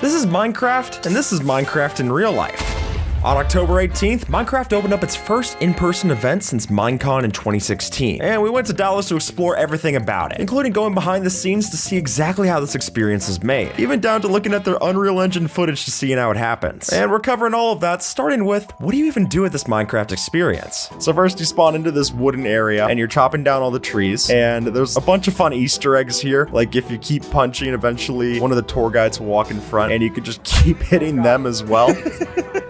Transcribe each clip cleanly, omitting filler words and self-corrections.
This is Minecraft, and this is Minecraft in real life. On October 18th, Minecraft opened up its first in-person event since Minecon in 2016, and we went to Dallas to explore everything about it, including going behind the scenes to see exactly how this experience is made, even down to looking at their Unreal Engine footage to see how it happens. And we're covering all of that, starting with, what do you even do at this Minecraft experience? So first you spawn into this wooden area, and you're chopping down all the trees, and there's a bunch of fun Easter eggs here, like if you keep punching, eventually one of the tour guides will walk in front, and you could just keep hitting them as well.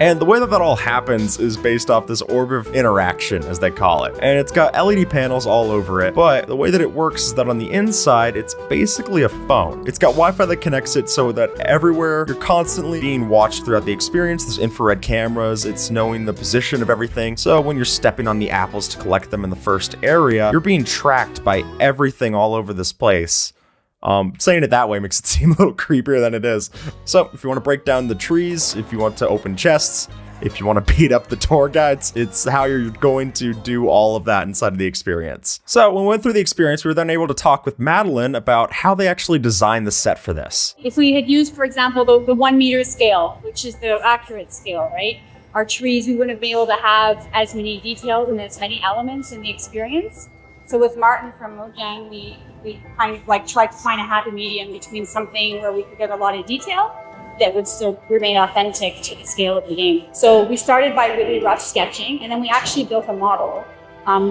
And the way that all happens is based off this orb of interaction, as they call it. And it's got LED panels all over it, but the way that it works is that on the inside, it's basically a phone. It's got Wi-Fi that connects it so that everywhere you're constantly being watched throughout the experience. There's infrared cameras, it's knowing the position of everything. So when you're stepping on the apples to collect them in the first area, you're being tracked by everything all over this place. Saying it that way makes it seem a little creepier than it is. So if you want to break down the trees, if you want to open chests, if you want to beat up the tour guides, it's how you're going to do all of that inside of the experience. So when we went through the experience, we were then able to talk with Madeline about how they actually designed the set for this. If we had used, for example, the 1 meter scale, which is the accurate scale, right? Our trees, we wouldn't have been able to have as many details and as many elements in the experience. So with Martin from Mojang, we kind of like tried to find a happy medium between something where we could get a lot of detail that would still remain authentic to the scale of the game. So we started by really rough sketching, and then we actually built a model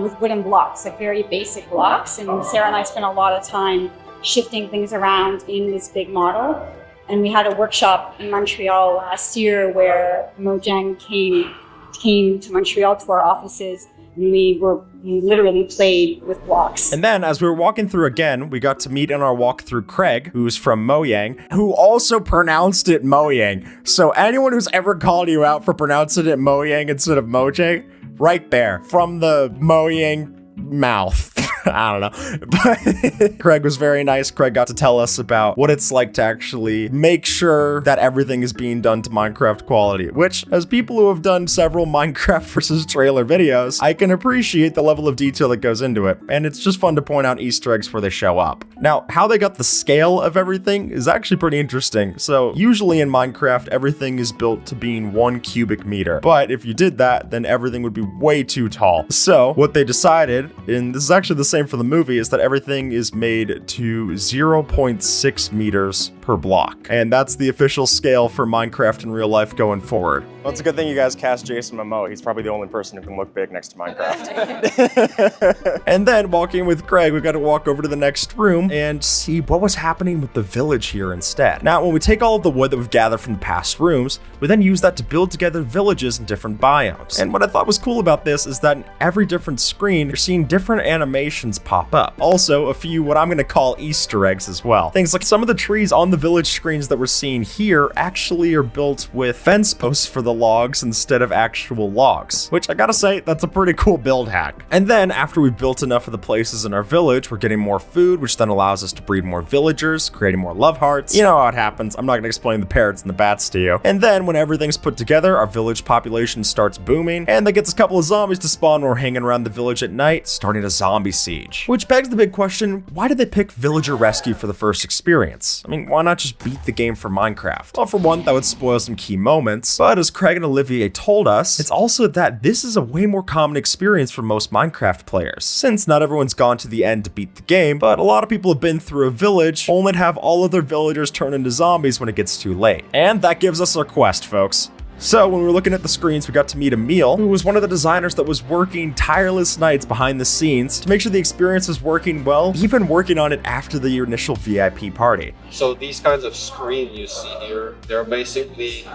with wooden blocks, like very basic blocks. And Sarah and I spent a lot of time shifting things around in this big model. And we had a workshop in Montreal last year where Mojang came to Montreal to our offices. We literally played with blocks. And then as we were walking through again, we got to meet in our walkthrough Craig, who's from Mojang, who also pronounced it Mojang. So anyone who's ever called you out for pronouncing it Mojang instead of Mojang, right there, from the Mojang mouth. I don't know. But Craig was very nice. Craig got to tell us about what it's like to actually make sure that everything is being done to Minecraft quality, which, as people who have done several Minecraft versus trailer videos, I can appreciate the level of detail that goes into it, and it's just fun to point out Easter eggs where they show up. Now, how they got the scale of everything is actually pretty interesting. So usually in Minecraft, everything is built to being 1 cubic meter, but if you did that, then everything would be way too tall. So what they decided, and this is actually the same for the movie, is that everything is made to 0.6 meters per block. And that's the official scale for Minecraft in real life going forward. Well, it's a good thing you guys cast Jason Momoa. He's probably the only person who can look big next to Minecraft. And then walking with Craig, we got to walk over to the next room and see what was happening with the village here instead. Now, when we take all of the wood that we've gathered from the past rooms, we then use that to build together villages in different biomes. And what I thought was cool about this is that in every different screen, you're seeing different animations pop up. Also, a few what I'm going to call Easter eggs as well. Things like some of the trees on the village screens that we're seeing here actually are built with fence posts for the logs instead of actual logs, which I gotta say, that's a pretty cool build hack. And then after we've built enough of the places in our village, we're getting more food, which then allows us to breed more villagers, creating more love hearts. You know how it happens. I'm not gonna explain the parrots and the bats to you. And then when everything's put together, our village population starts booming, and that gets a couple of zombies to spawn when we're hanging around the village at night, starting a zombie siege. Which begs the big question, why did they pick villager rescue for the first experience? I mean, why not just beat the game for Minecraft? Well, for one, that would spoil some key moments, but as Craig and Olivier told us, it's also that this is a way more common experience for most Minecraft players, since not everyone's gone to the end to beat the game, but a lot of people have been through a village only to have all of their villagers turn into zombies when it gets too late. And that gives us our quest, folks. So when we were looking at the screens, we got to meet Emil, who was one of the designers that was working tireless nights behind the scenes to make sure the experience was working well, even working on it after the initial VIP party. So these kinds of screens you see here, they're basically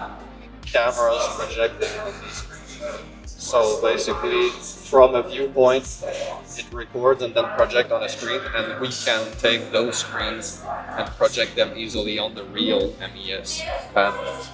cameras projecting on these screens. So basically, from a viewpoint, it records and then project on a screen, and we can take those screens and project them easily on the real MES panels.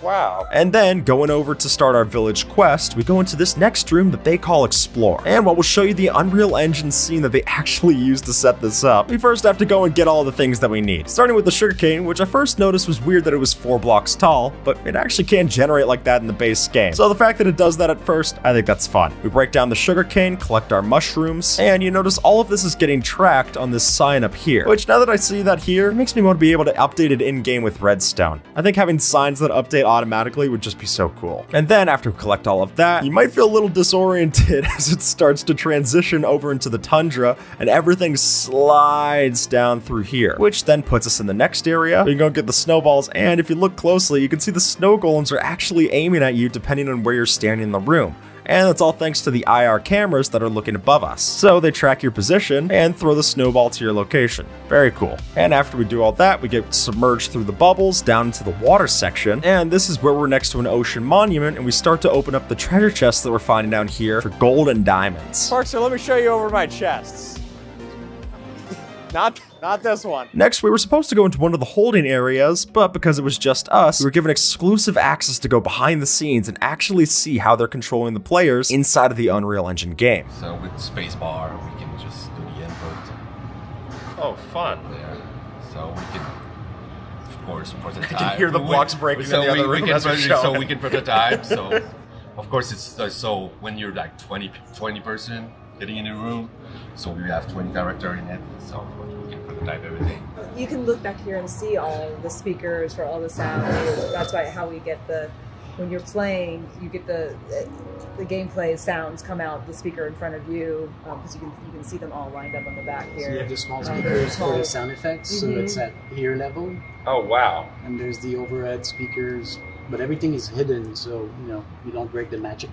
Wow. And then, going over to start our village quest, we go into this next room that they call Explore. And while we'll show you the Unreal Engine scene that they actually used to set this up, we first have to go and get all the things that we need. Starting with the sugarcane, which I first noticed was weird that it was 4 blocks tall, but it actually can't generate like that in the base game. So the fact that it does that at first forest. I think that's fun. We break down the sugarcane, collect our mushrooms, and you notice all of this is getting tracked on this sign up here, which now that I see that here, it makes me want to be able to update it in-game with redstone. I think having signs that update automatically would just be so cool. And then after we collect all of that, you might feel a little disoriented as it starts to transition over into the tundra and everything slides down through here, which then puts us in the next area. We can go get the snowballs, and if you look closely, you can see the snow golems are actually aiming at you depending on where you're standing in the room. And that's all thanks to the IR cameras that are looking above us. So they track your position and throw the snowball to your location. Very cool. And after we do all that, we get submerged through the bubbles down into the water section. And this is where we're next to an ocean monument, and we start to open up the treasure chests that we're finding down here for gold and diamonds. Parker, let me show you over my chests. Not this one. Next, we were supposed to go into one of the holding areas, but because it was just us, we were given exclusive access to go behind the scenes and actually see how they're controlling the players inside of the Unreal Engine game. So with spacebar, we can just do the input Oh, fun. there. So we can, of course, prototype. I can hear the blocks breaking in the other room as we're showing. So we can prototype. So of course it's so when you're like 20 person getting in a room, so we have 20 character in it. So we can prototype everything. You can look back here and see all the speakers for all the sound. That's why how we get the, when you're playing, you get the gameplay sounds come out the speaker in front of you, because you can see them all lined up on the back here. So you have the small speakers for the sound effects, so it's at ear level. Oh, wow. And there's the overhead speakers, but everything is hidden, so you don't break the magic.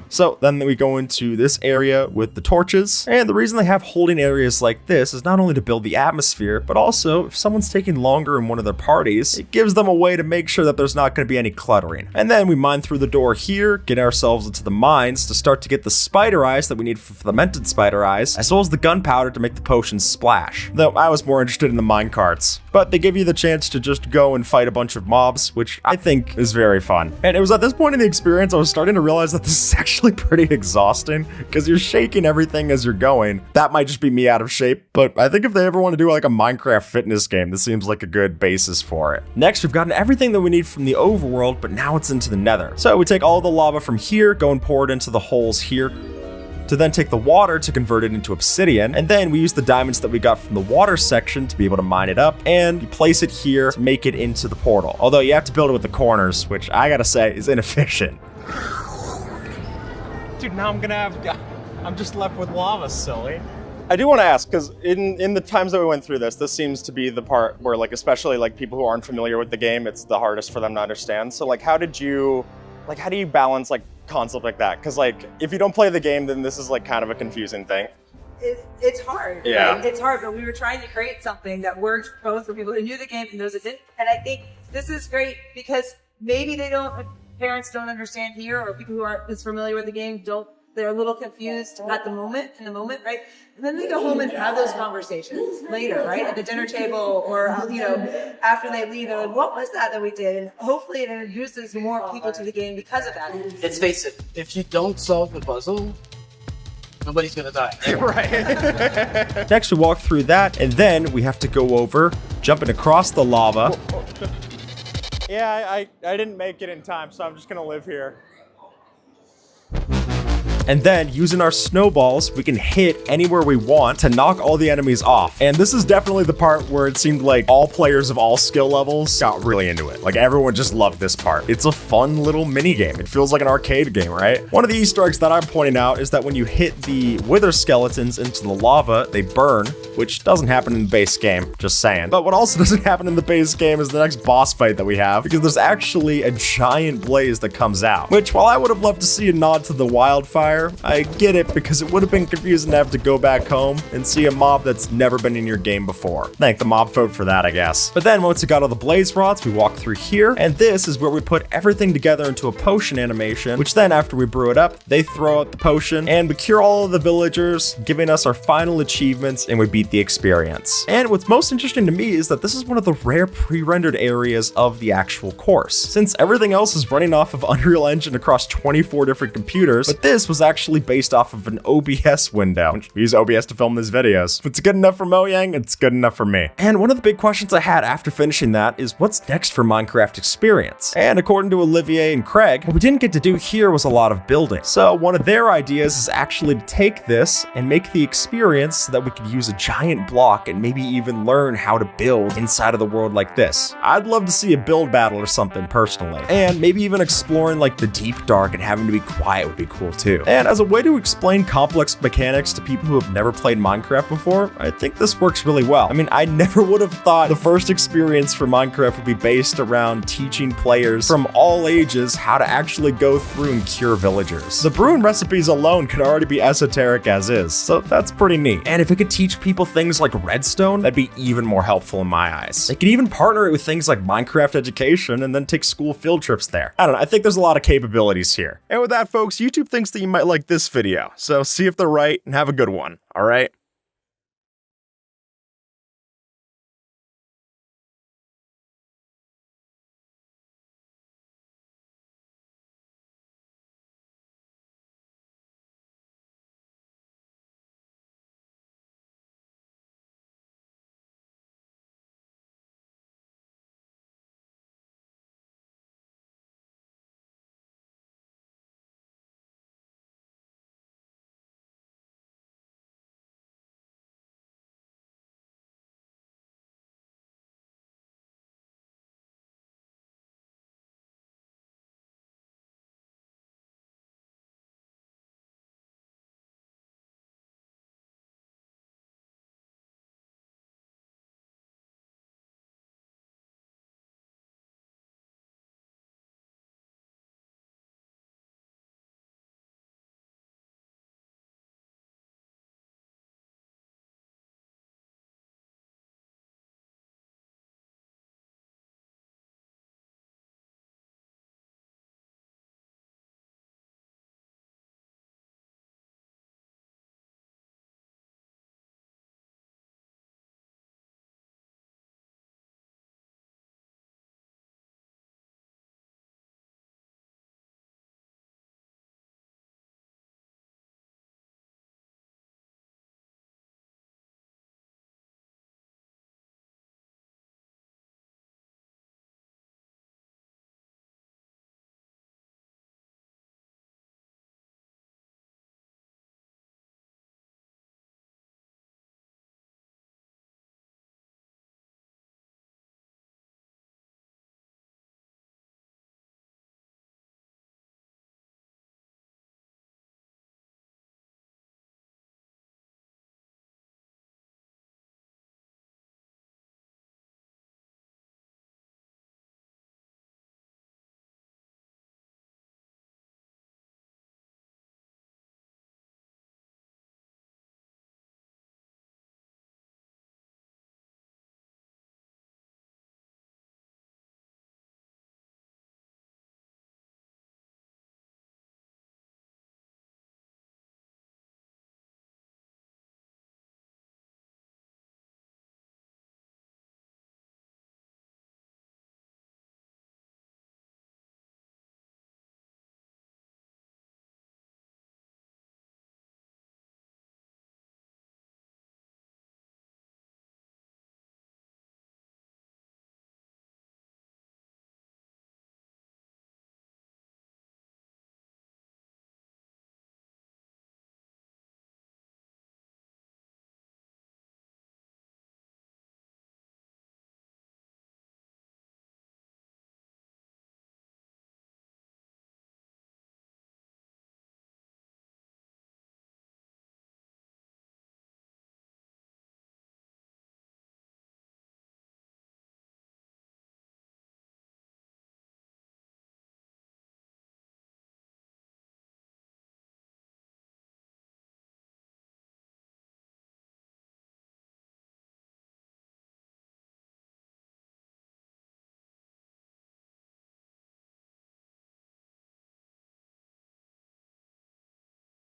So then we go into this area with the torches, and the reason they have holding areas like this is not only to build the atmosphere, but also if someone's taking longer in one of their parties, it gives them a way to make sure that there's not going to be any cluttering. And then we mine through the door here, get ourselves into the mines to start to get the spider eyes that we need for fermented spider eyes, as well as the gunpowder to make the potions splash. Though I was more interested in the mine carts. But they give you the chance to just go and fight a bunch of mobs, which I think is very fun. And it was at this point in the experience I was starting to realize that this is actually pretty exhausting, because you're shaking everything as you're going. That might just be me out of shape, but I think if they ever want to do like a Minecraft fitness game, this seems like a good basis for it. Next, we've gotten everything that we need from the overworld, but now it's into the nether. So we take all the lava from here, go and pour it into the holes here, to then take the water to convert it into obsidian, and then we use the diamonds that we got from the water section to be able to mine it up, and you place it here to make it into the portal. Although you have to build it with the corners, which I gotta say is inefficient. Dude, now I'm just left with lava, silly. I do want to ask, because in the times that we went through this seems to be the part where, like, especially like people who aren't familiar with the game, it's the hardest for them to understand. So like, how do you balance like concept like that? Because like, if you don't play the game, then this is like kind of a confusing thing. It's hard. Yeah. Right? It's hard, but we were trying to create something that worked both for people who knew the game and those that didn't. And I think this is great because maybe parents don't understand here, or people who aren't as familiar with the game they're a little confused in the moment, right? And then they go home and have those conversations later, right? At the dinner table, or, after they leave, they're like, what was that we did? And hopefully it introduces more people to the game because of that. Let's face it, if you don't solve the puzzle, nobody's gonna die. Right. Next, we walk through that, and then we have to go over, jumping across the lava. Yeah, I didn't make it in time, so I'm just gonna live here. And then, using our snowballs, we can hit anywhere we want to knock all the enemies off. And this is definitely the part where it seemed like all players of all skill levels got really into it. Like, everyone just loved this part. It's a fun little mini game. It feels like an arcade game, right? One of the Easter eggs that I'm pointing out is that when you hit the wither skeletons into the lava, they burn, which doesn't happen in the base game, just saying. But what also doesn't happen in the base game is the next boss fight that we have, because there's actually a giant blaze that comes out, which, while I would have loved to see a nod to the wildfire, I get it, because it would have been confusing to have to go back home and see a mob that's never been in your game before. Thank the mob vote for that, I guess. But then once we got all the blaze rods, we walk through here, and this is where we put everything together into a potion animation, which then after we brew it up, they throw out the potion, and we cure all of the villagers, giving us our final achievements, and we beat the experience. And what's most interesting to me is that this is one of the rare pre-rendered areas of the actual course, since everything else is running off of Unreal Engine across 24 different computers, but this was actually based off of an OBS window. We use OBS to film these videos. If it's good enough for Mojang, it's good enough for me. And one of the big questions I had after finishing that is what's next for Minecraft Experience? And according to Olivier and Craig, what we didn't get to do here was a lot of building. So one of their ideas is actually to take this and make the experience so that we could use a giant block and maybe even learn how to build inside of the world like this. I'd love to see a build battle or something personally. And maybe even exploring like the deep dark and having to be quiet would be cool too. And as a way to explain complex mechanics to people who have never played Minecraft before, I think this works really well. I mean, I never would have thought the first experience for Minecraft would be based around teaching players from all ages how to actually go through and cure villagers. The brewing recipes alone could already be esoteric as is, so that's pretty neat. And if it could teach people things like redstone, that'd be even more helpful in my eyes. They could even partner it with things like Minecraft education and then take school field trips there. I don't know, I think there's a lot of capabilities here. And with that, folks, YouTube thinks that you might like this video, so see if they're right and have a good one, all right?